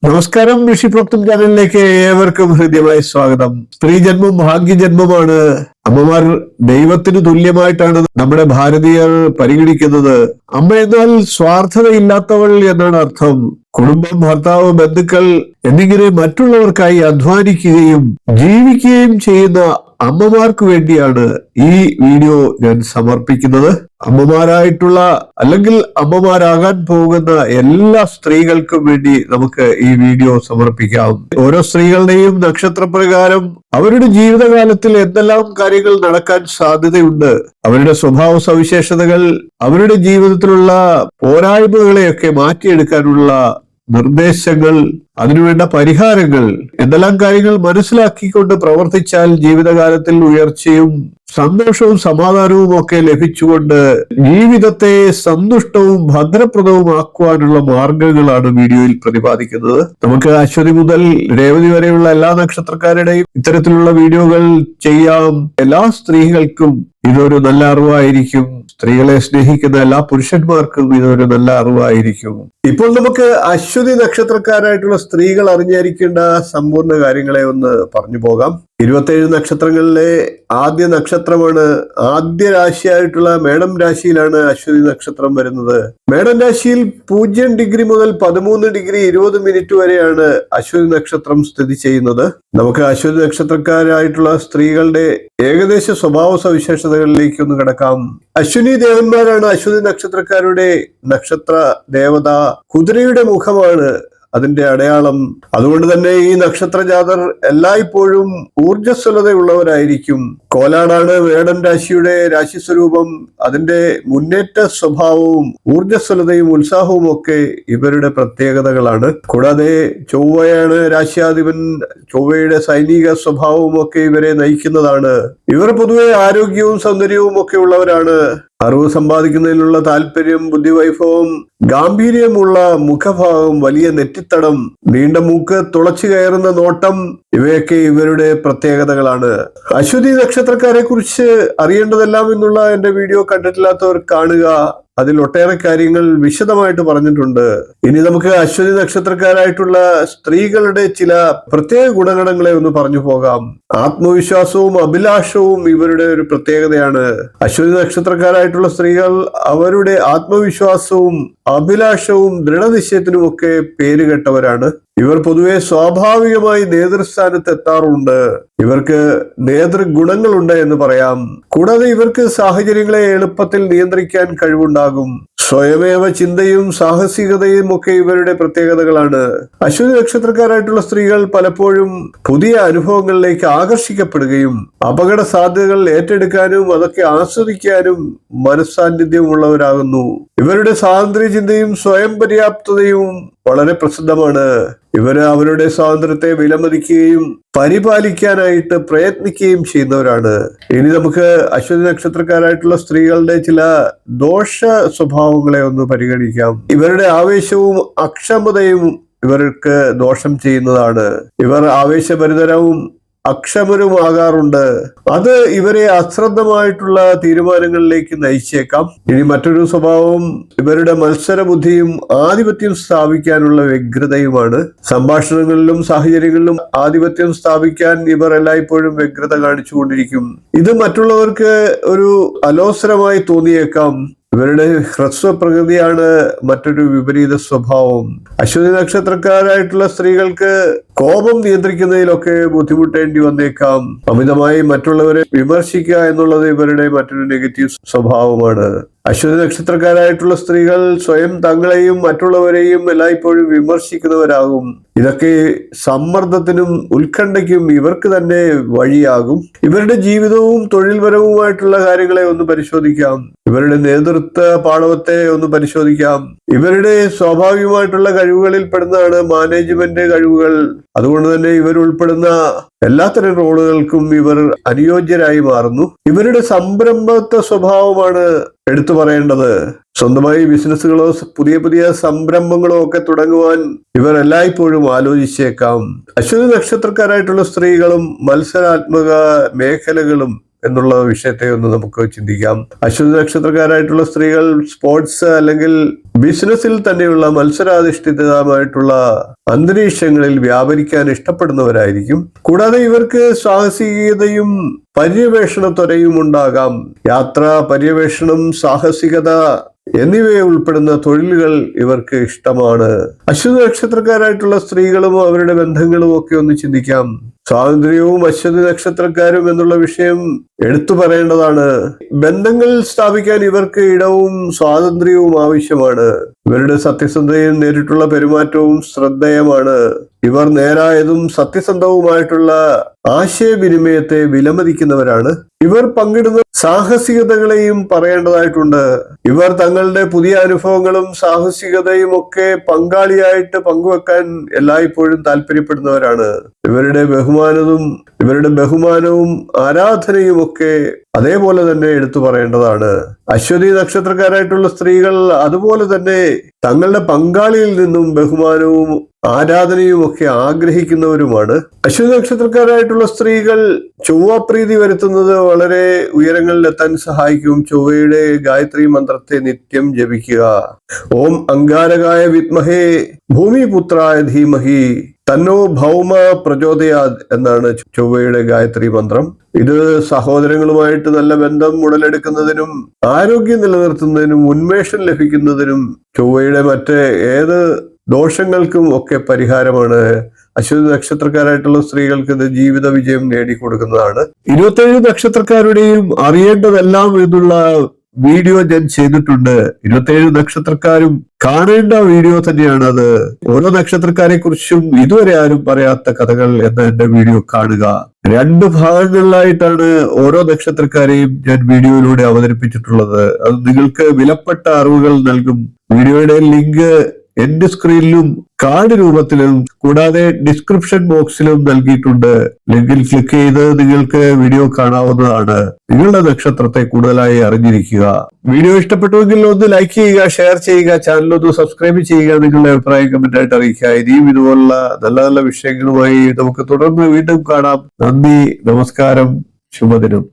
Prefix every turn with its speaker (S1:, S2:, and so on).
S1: നമസ്കാരം. ഋഷിപ്രോക്തം ചാനലിലേക്ക് ഏവർക്കും ഹൃദ്യമായ സ്വാഗതം. സ്ത്രീജന്മം ഭാഗ്യജന്മമാണ്. അമ്മമാർ ദൈവത്തിന് തുല്യമായിട്ടാണ് നമ്മുടെ ഭാരതീയർ പരിഗണിക്കുന്നത്. അമ്മ എന്നാൽ സ്വാർത്ഥതയില്ലാത്തവൾ എന്നാണ് അർത്ഥം. കുടുംബം, ഭർത്താവ്, ബന്ധുക്കൾ എന്നിങ്ങനെ മറ്റുള്ളവർക്കായി അധ്വാനിക്കുകയും ജീവിക്കുകയും ചെയ്യുന്ന അമ്മമാർക്ക് വേണ്ടിയാണ് ഈ വീഡിയോ ഞാൻ സമർപ്പിക്കുന്നത്. അമ്മമാരായിട്ടുള്ള അല്ലെങ്കിൽ അമ്മമാരാകാൻ പോകുന്ന എല്ലാ സ്ത്രീകൾക്കും വേണ്ടി നമുക്ക് ഈ വീഡിയോ സമർപ്പിക്കാം. ഓരോ സ്ത്രീകളുടെയും നക്ഷത്രപ്രകാരം അവരുടെ ജീവിതകാലത്തിൽ എന്തെല്ലാം കാര്യങ്ങൾ നടക്കാൻ സാധ്യതയുണ്ട്, അവരുടെ സ്വഭാവ സവിശേഷതകൾ, അവരുടെ ജീവിതത്തിലുള്ള പോരായ്മകളെയൊക്കെ മാറ്റിയെടുക്കാനുള്ള നിർദ്ദേശങ്ങൾ, അതിനുവേണ്ട പരിഹാരങ്ങൾ, എന്തെല്ലാം കാര്യങ്ങൾ മനസ്സിലാക്കിക്കൊണ്ട് പ്രവർത്തിച്ചാൽ ജീവിതകാലത്തിൽ ഉയർച്ചയും സന്തോഷവും സമാധാനവും ഒക്കെ ലഭിച്ചുകൊണ്ട് ജീവിതത്തെ സന്തുഷ്ടവും ഭദ്രപ്രദവും ആക്കുവാനുള്ള മാർഗങ്ങളാണ് വീഡിയോയിൽ പ്രതിപാദിക്കുന്നത്. നമുക്ക് അശ്വതി മുതൽ രേവതി വരെയുള്ള എല്ലാ നക്ഷത്രക്കാരുടെയും ഇത്തരത്തിലുള്ള വീഡിയോകൾ ചെയ്യാം. എല്ലാ സ്ത്രീകൾക്കും ഇതൊരു നല്ല അറിവായിരിക്കും. സ്ത്രീകളെ സ്നേഹിക്കുന്ന എല്ലാ പുരുഷന്മാർക്കും ഇതൊരു നല്ല അറിവായിരിക്കും. ഇപ്പോൾ നമുക്ക് അശ്വതി നക്ഷത്രക്കാരായിട്ടുള്ള സ്ത്രീകൾ അറിഞ്ഞിരിക്കേണ്ട സമ്പൂർണ്ണ കാര്യങ്ങളെ ഒന്ന് പറഞ്ഞു പോകാം. 27 നക്ഷത്രങ്ങളിലെ ആദ്യ നക്ഷത്രമാണ്, ആദ്യ രാശിയായിട്ടുള്ള മേടം രാശിയിലാണ് അശ്വതി നക്ഷത്രം വരുന്നത്. മേടം രാശിയിൽ 0 ഡിഗ്രി മുതൽ 13 ഡിഗ്രി 20 മിനിറ്റ് വരെയാണ് അശ്വതി നക്ഷത്രം സ്ഥിതി ചെയ്യുന്നത്. നമുക്ക് അശ്വതി നക്ഷത്രക്കാരായിട്ടുള്ള സ്ത്രീകളുടെ ഏകദേശ സ്വഭാവ സവിശേഷതകളിലേക്ക് ഒന്ന് കിടക്കാം. അശ്വിനി ദേവന്മാരാണ് അശ്വതി നക്ഷത്രക്കാരുടെ നക്ഷത്ര ദേവത. കുതിരയുടെ മുഖമാണ് അതിന്റെ അടയാളം. അതുകൊണ്ട് തന്നെ ഈ നക്ഷത്രജാതർ എല്ലായ്പ്പോഴും ഊർജ്ജസ്വലതയുള്ളവരായിരിക്കും. കോലാടാണ് മേടം രാശിയുടെ രാശി സ്വരൂപം. അതിന്റെ മുന്നേറ്റ സ്വഭാവവും ഊർജ്ജസ്വലതയും ഉത്സാഹവും ഒക്കെ ഇവരുടെ പ്രത്യേകതകളാണ്. കൂടാതെ ചൊവ്വയാണ് രാശിയാധിപൻ. ചൊവ്വയുടെ സൈനിക സ്വഭാവവും ഒക്കെ ഇവരെ നയിക്കുന്നതാണ്. ഇവർ പൊതുവെ ആരോഗ്യവും സൗന്ദര്യവും ഒക്കെ ഉള്ളവരാണ്. അറിവ് സമ്പാദിക്കുന്നതിനുള്ള താല്പര്യം, ബുദ്ധിവൈഭവം, ഗാംഭീര്യമുള്ള മുഖഭാവം, വലിയ നെറ്റിത്തടം, നീണ്ട മൂക്ക്, തുളച്ചു കയറുന്ന നോട്ടം ഇവയൊക്കെ ഇവരുടെ പ്രത്യേകതകളാണ്. അശ്വതി നക്ഷത്രക്കാരെ കുറിച്ച് അറിയേണ്ടതെല്ലാം എന്നുള്ള എന്റെ വീഡിയോ കണ്ടിട്ടില്ലാത്തവർ കാണുക. അതിൽ ഒട്ടേറെ കാര്യങ്ങൾ വിശദമായിട്ട് പറഞ്ഞിട്ടുണ്ട്. ഇനി നമുക്ക് അശ്വതി നക്ഷത്രക്കാരായിട്ടുള്ള സ്ത്രീകളുടെ ചില പ്രത്യേക ഗുണഗണങ്ങളെ ഒന്ന് പറഞ്ഞു പോകാം. ആത്മവിശ്വാസവും അഭിലാഷവും ഇവരുടെ ഒരു പ്രത്യേകതയാണ്. അശ്വതി നക്ഷത്രക്കാരായിട്ടുള്ള സ്ത്രീകൾ അവരുടെ ആത്മവിശ്വാസവും അഭിലാഷവും ദൃഢനിശ്ചയത്തിനുമൊക്കെ പേരുകെട്ടവരാണ്. ഇവർ പൊതുവെ സ്വാഭാവികമായി നേതൃസ്ഥാനത്ത് എത്താറുണ്ട്. ഇവർക്ക് നേതൃഗുണങ്ങളുണ്ട് എന്ന് പറയാം. കൂടാതെ ഇവർക്ക് സാഹചര്യങ്ങളെ എളുപ്പത്തിൽ നിയന്ത്രിക്കാൻ കഴിവുണ്ടാകും. സ്വയമേവ ചിന്തയും സാഹസികതയും ഒക്കെ ഇവരുടെ പ്രത്യേകതകളാണ്. അശ്വതി നക്ഷത്രക്കാരായിട്ടുള്ള സ്ത്രീകൾ പലപ്പോഴും പുതിയ അനുഭവങ്ങളിലേക്ക് ആകർഷിക്കപ്പെടുകയും അപകട സാധ്യതകൾ ഏറ്റെടുക്കാനും അതൊക്കെ ആസ്വദിക്കാനും മനസ്സാന്നിധ്യമുള്ളവരാകുന്നു. ഇവരുടെ സ്വാതന്ത്ര്യ ചിന്തയും സ്വയം പര്യാപ്തതയും വളരെ പ്രസിദ്ധമാണ്. ഇവര് അവരുടെ സ്വാതന്ത്ര്യത്തെ വിലമതിക്കുകയും പരിപാലിക്കാനായിട്ട് പ്രയത്നിക്കുകയും ചെയ്യുന്നവരാണ്. ഇനി നമുക്ക് അശ്വതി നക്ഷത്രക്കാരായിട്ടുള്ള സ്ത്രീകളുടെ ചില ദോഷ സ്വഭാവങ്ങളെ ഒന്ന് പരിഗണിക്കാം. ഇവരുടെ ആവേശവും അക്ഷമതയും ഇവർക്ക് ദോഷം ചെയ്യുന്നതാണ്. ഇവർ ആവേശഭരിതരവും അക്ഷമരുമാകാറുണ്ട്. അത് ഇവരെ അശ്രദ്ധമായിട്ടുള്ള തീരുമാനങ്ങളിലേക്ക് നയിച്ചേക്കാം. ഇനി മറ്റൊരു സ്വഭാവം ഇവരുടെ മത്സര ബുദ്ധിയും ആധിപത്യം സ്ഥാപിക്കാനുള്ള വ്യഗ്രതയുമാണ്. സംഭാഷണങ്ങളിലും സാഹചര്യങ്ങളിലും ആധിപത്യം സ്ഥാപിക്കാൻ ഇവർ എല്ലായ്പ്പോഴും വ്യഗ്രത കാണിച്ചുകൊണ്ടിരിക്കും. ഇത് മറ്റുള്ളവർക്ക് ഒരു അലോസരമായി തോന്നിയേക്കാം. ഇവരുടെ ഹ്രസ്വ പ്രകൃതിയാണ് മറ്റൊരു വിപരീത സ്വഭാവം. അശ്വതി നക്ഷത്രക്കാരായിട്ടുള്ള സ്ത്രീകൾക്ക് കോപം നിയന്ത്രിക്കുന്നതിലൊക്കെ ബുദ്ധിമുട്ടേണ്ടി വന്നേക്കാം. അമിതമായി മറ്റുള്ളവരെ വിമർശിക്കുക എന്നുള്ളത് ഇവരുടെ മറ്റൊരു നെഗറ്റീവ് സ്വഭാവമാണ്. അശ്വതി നക്ഷത്രക്കാരായിട്ടുള്ള സ്ത്രീകൾ സ്വയം തങ്ങളെയും മറ്റുള്ളവരെയും എല്ലായ്പ്പോഴും വിമർശിക്കുന്നവരാകും. ഇതൊക്കെ സമ്മർദ്ദത്തിനും ഉത്കണ്ഠയ്ക്കും ഇവർക്ക് തന്നെ വഴിയാകും. ഇവരുടെ ജീവിതവും തൊഴിൽപരവുമായിട്ടുള്ള കാര്യങ്ങളെ ഒന്ന് പരിശോധിക്കാം. ഇവരുടെ നേതൃത്വ പാടവത്തെ ഒന്ന് പരിശോധിക്കാം. ഇവരുടെ സ്വാഭാവികമായിട്ടുള്ള കഴിവുകളിൽ പെടുന്നതാണ് മാനേജ്മെന്റ് കഴിവുകൾ. അതുകൊണ്ട് തന്നെ ഇവർ ഉൾപ്പെടുന്ന എല്ലാത്തരം റോളുകൾക്കും ഇവർ അനുയോജ്യരായി മാറുന്നു. ഇവരുടെ സംരംഭത്വ സ്വഭാവമാണ് എടുത്തു പറയേണ്ടത്. സ്വന്തമായി ബിസിനസ്സുകളോ പുതിയ പുതിയ സംരംഭങ്ങളോ ഒക്കെ തുടങ്ങുവാൻ ഇവർ എല്ലായ്പ്പോഴും ആലോചിച്ചേക്കാം. അശ്വതി നക്ഷത്രക്കാരായിട്ടുള്ള സ്ത്രീകളും മത്സരാത്മക മേഖലകളും എന്നുള്ള വിഷയത്തെ ഒന്ന് നമുക്ക് ചിന്തിക്കാം. അശ്വതി നക്ഷത്രക്കാരായിട്ടുള്ള സ്ത്രീകൾ സ്പോർട്സ് അല്ലെങ്കിൽ ബിസിനസ്സിൽ തന്നെയുള്ള മത്സരാധിഷ്ഠിതമായിട്ടുള്ള അന്തരീക്ഷങ്ങളിൽ വ്യാപരിക്കാൻ ഇഷ്ടപ്പെടുന്നവരായിരിക്കും. കൂടാതെ ഇവർക്ക് സാഹസികതയും പര്യവേഷണത്വരയും ഉണ്ടാകാം. യാത്ര, പര്യവേഷണം, സാഹസികത എന്നിവയെ ഉൾപ്പെടുന്ന തൊഴിലുകൾ ഇവർക്ക് ഇഷ്ടമാണ്. അശ്വതി നക്ഷത്രക്കാരായിട്ടുള്ള സ്ത്രീകളും അവരുടെ ബന്ധങ്ങളും ഒക്കെ ഒന്ന് ചിന്തിക്കാം. സ്വാതന്ത്ര്യവും അശ്വതി നക്ഷത്രക്കാരും എന്നുള്ള വിഷയം എടുത്തു പറയേണ്ടതാണ്. ബന്ധങ്ങൾ സ്ഥാപിക്കാൻ ഇവർക്ക് ഇടവും സ്വാതന്ത്ര്യവും ആവശ്യമാണ്. ഇവരുടെ സത്യസന്ധതയും നേരിട്ടുള്ള പെരുമാറ്റവും ശ്രദ്ധേയമാണ്. ഇവർ നേരായതും സത്യസന്ധവുമായിട്ടുള്ള ആശയവിനിമയത്തെ വിലമതിക്കുന്നവരാണ്. ഇവർ പങ്കിടുന്ന സാഹസികതകളെയും പറയേണ്ടതായിട്ടുണ്ട്. ഇവർ തങ്ങളുടെ പുതിയ അനുഭവങ്ങളും സാഹസികതയും ഒക്കെ പങ്കാളിയായിട്ട് പങ്കുവെക്കാൻ എല്ലായ്പ്പോഴും താല്പര്യപ്പെടുന്നവരാണ്. ഇവരുടെ ബഹുമാനവും ആരാധനയും ഒക്കെ അതേപോലെ തന്നെ എടുത്തു പറയേണ്ടതാണ്. അശ്വതി നക്ഷത്രക്കാരായിട്ടുള്ള സ്ത്രീകൾ അതുപോലെ തന്നെ തങ്ങളുടെ പങ്കാളിയിൽ നിന്നും ബഹുമാനവും ആരാധനയും ഒക്കെ ആഗ്രഹിക്കുന്നവരുമാണ്. അശ്വതി നക്ഷത്രക്കാരായിട്ടുള്ള സ്ത്രീകൾ ചൊവ്വാപ്രീതി വരുത്തുന്നത് വളരെ ഉയരങ്ങളിലെത്താൻ സഹായിക്കും. ചൊവ്വയുടെ ഗായത്രി മന്ത്രത്തെ നിത്യം ജപിക്കുക. ഓം അങ്കാരകായ വിദ്മഹേ ഭൂമിപുത്രായ ധീമഹി തന്നോ ഭൗമ പ്രചോദയാത് എന്നാണ് ചൊവ്വയുടെ ഗായത്രി മന്ത്രം. ഇത് സഹോദരങ്ങളുമായിട്ട് നല്ല ബന്ധം ഉടലെടുക്കുന്നതിനും ആരോഗ്യം നിലനിർത്തുന്നതിനും ഉന്മേഷം ലഭിക്കുന്നതിനും ചൊവ്വയുടെ മറ്റ് ഏത് ദോഷങ്ങൾക്കും ഒക്കെ പരിഹാരമാണ്. അശ്വതി നക്ഷത്രക്കാരായിട്ടുള്ള സ്ത്രീകൾക്ക് ഇത് ജീവിത വിജയം നേടിക്കൊടുക്കുന്നതാണ്. 27 നക്ഷത്രക്കാരുടെയും അറിയേണ്ടതെല്ലാം എന്നുള്ള വീഡിയോ ഞാൻ ചെയ്തിട്ടുണ്ട്. 27 നക്ഷത്രക്കാരും കാണേണ്ട വീഡിയോ തന്നെയാണ് അത്. ഓരോ നക്ഷത്രക്കാരെ കുറിച്ചും ഇതുവരെ ആരും പറയാത്ത കഥകൾ എന്ന എന്റെ വീഡിയോ കാണുക. 2 ഭാഗങ്ങളിലായിട്ടാണ് ഓരോ നക്ഷത്രക്കാരെയും ഞാൻ വീഡിയോയിലൂടെ അവതരിപ്പിച്ചിട്ടുള്ളത്. അത് നിങ്ങൾക്ക് വിലപ്പെട്ട അറിവുകൾ നൽകും. വീഡിയോയുടെ ലിങ്ക് എന്റെ സ്ക്രീനിലും കാർഡ് രൂപത്തിലും കൂടാതെ ഡിസ്ക്രിപ്ഷൻ ബോക്സിലും നൽകിയിട്ടുണ്ട്. ലിങ്കിൽ ക്ലിക്ക് ചെയ്ത് നിങ്ങൾക്ക് വീഡിയോ കാണാവുന്നതാണ്. നിങ്ങളുടെ നക്ഷത്രത്തെ കൂടുതലായി അറിഞ്ഞിരിക്കുക. വീഡിയോ ഇഷ്ടപ്പെട്ടുവെങ്കിൽ ഒന്ന് ലൈക്ക് ചെയ്യുക, ഷെയർ ചെയ്യുക, ചാനൽ ഒന്ന് സബ്സ്ക്രൈബ് ചെയ്യുക. നിങ്ങളുടെ അഭിപ്രായം കമന്റ് ആയിട്ട് അറിയിക്കുക. ഇനിയും ഇതുപോലുള്ള നല്ല നല്ല വിഷയങ്ങളുമായി നമുക്ക് തുടർന്ന് വീണ്ടും കാണാം. നന്ദി, നമസ്കാരം, ശുഭദിനം.